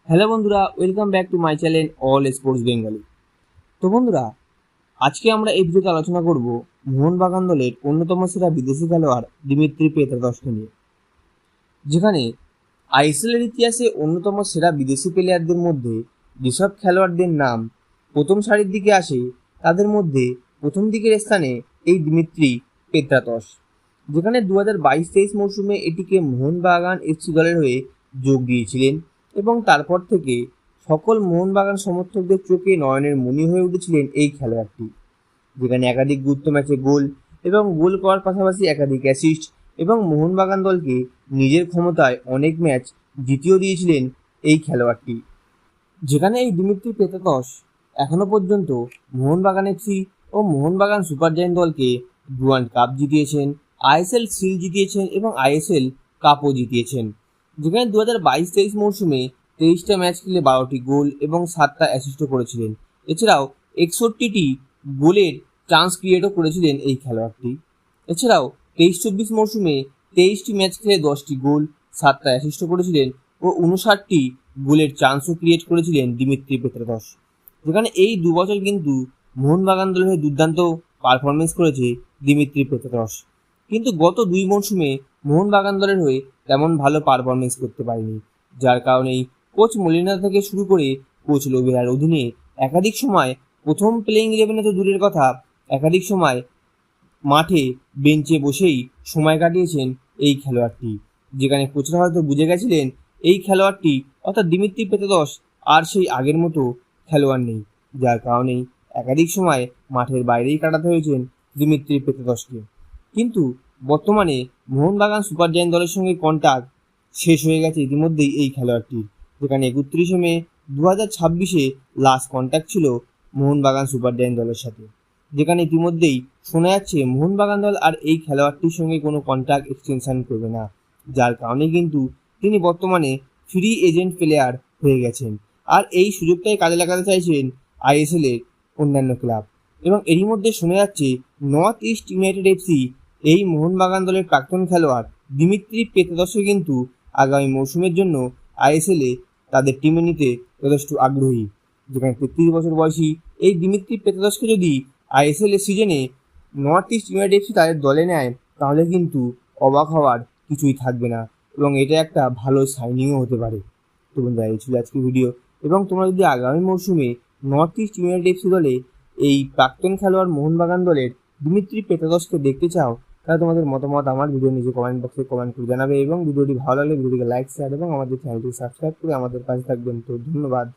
Hello বন্ধুরা, welcome back to my channel all sports Bengali. তো বন্ধুরা, আজকে আমরা এই ভিডিওতে আলোচনা করব মোহনবাগান দলের অন্যতম সেরা বিদেশি খেলোয়াড় দিমিত্রি পেত্রাতসকে নিয়ে। যেখানে আইএসএলের ইতিহাসে অন্যতম সেরা বিদেশি প্লেয়ারদের মধ্যে যেসব খেলোয়াড়দের নাম প্রথম সারির দিকে আসে, তাদের মধ্যে প্রথম দিকের স্থানে এই দিমিত্রি পেত্রাতস। যেখানে 2022-23 মৌসুমে এটিকে মোহনবাগান এফসি দলের হয়ে যোগ দিয়েছিলেন এবং তারপর থেকে সকল মোহনবাগান সমর্থকদের চোখে নয়নের মণি হয়ে উঠেছিলেন এই খেলোয়াড়টি। যেখানে একাধিক গুরুত্ব ম্যাচে গোল এবং গোল করার পাশাপাশি একাধিক অ্যাসিস্ট এবং মোহনবাগান দলকে নিজের ক্ষমতায় অনেক ম্যাচ জিতিয়েও দিয়েছিলেন এই খেলোয়াড়টি। যেখানে এই দিমিত্রি পেত্রাতস এখনও পর্যন্ত মোহনবাগান এফসি ও মোহনবাগান সুপার জায়ান্ট দলকে ডুরান্ড কাপ জিতিয়েছেন, আইএসএল শিল্ড জিতিয়েছেন এবং আইএসএল কাপও জিতিয়েছেন। যেখানে 2022-23 মৌসুমে 23টা ম্যাচ খেলে 12টি গোল এবং 7টা অ্যাসিস্টও করেছিলেন। এছাড়াও 61টি গোলের চান্স ক্রিয়েটও করেছিলেন এই খেলোয়াড়টি। এছাড়াও 23-24 মৌসুমে 23টি ম্যাচ খেলে 10টি গোল, 7টা অ্যাসিস্টও করেছিলেন ও 59টি গোলের চান্সও ক্রিয়েট করেছিলেন দিমিত্রি পেত্রাতস। যেখানে এই 2 বছর কিন্তু মোহনবাগান দলের হয়ে দুর্দান্ত পারফরমেন্স করেছে দিমিত্রি পেত্রাতস। কিন্তু গত 2 মৌসুমে মোহনবাগান দলের হয়ে তেমন ভালো পারফরমেন্স করতে পারেনি, যার কারণেই কোচ মলিনা থেকে শুরু করে কোচ লোবেরার অধীনে একাধিক সময় প্রথম প্লেইং 11-এ তো দূরের কথা, একাধিক সময় মাঠে বেঞ্চে বসেই সময় কাটিয়েছেন এই খেলোয়াড়টি। যেখানে কোচরা হয়তো বুঝে গেছিলেন এই খেলোয়াড়টি অর্থাৎ দিমিত্রি পেত্রাতস আর সেই আগের মতো খেলোয়াড় নেই, যার কারণেই একাধিক সময় মাঠের বাইরেই কাটাতে হয়েছেন দিমিত্রি পেত্রাতসকে। কিন্তু বর্তমানে মোহনবাগান সুপার জায়ান্ট দলের সঙ্গে কন্ট্যাক্ট শেষ হয়ে গেছে ইতিমধ্যেই এই খেলোয়াড়টির। যেখানে 31শে মে 2026-এ লাস্ট কন্ট্যাক্ট ছিল মোহনবাগান সুপার জায়ান্ট দলের সাথে। যেখানে ইতিমধ্যেই শোনা যাচ্ছে মোহনবাগান দল আর এই খেলোয়াড়টির সঙ্গে কোনো কন্ট্রাক্ট এক্সটেনশন করবে না, যার কারণে কিন্তু তিনি বর্তমানে ফ্রি এজেন্ট প্লেয়ার হয়ে গেছেন। আর এই সুযোগটাই কাজে লাগাতে চাইছেন আইএসএল এর অন্যান্য ক্লাব। এবং এরই মধ্যে শোনা যাচ্ছে নর্থ ইস্ট ইউনাইটেড এফসি এই মোহনবাগান দলের প্রাক্তন খেলোয়াড় দিমিত্রি পেত্রাতসকে কিন্তু আগামী মৌসুমের জন্য আইএসএলে তাদের টিমে নিতে যথেষ্ট আগ্রহী। যেখানে 33 বছর বয়সী এই দিমিত্রি পেত্রাতসকে যদি আইএসএল এর সিজনে নর্থ ইস্ট ইউনাইটেড এফসি তাদের দলে নেয়, তাহলে কিন্তু অবাক হওয়ার কিছুই থাকবে না এবং এটা একটা ভালো সাইনিংও হতে পারে। তো বন্ধুরা, এই ছিল আজকের ভিডিও। এবং তোমরা যদি আগামী মৌসুমে নর্থ ইস্ট ইউনাইটেড এফসি দলে এই প্রাক্তন খেলোয়াড় মোহনবাগান দলের দিমিত্রি পেত্রাতসকে দেখতে চাও, তাহলে তোমাদের মতামত আমার ভিডিও নিচে কমেন্ট বক্সে কমেন্ট করে জানাবে। এবং ভিডিওটি ভালো লাগলে ভিডিওটিকে লাইক, শেয়ার এবং আমাদের চ্যানেলটি সাবস্ক্রাইব করে আমাদের পাশে থাকবেন। তো ধন্যবাদ।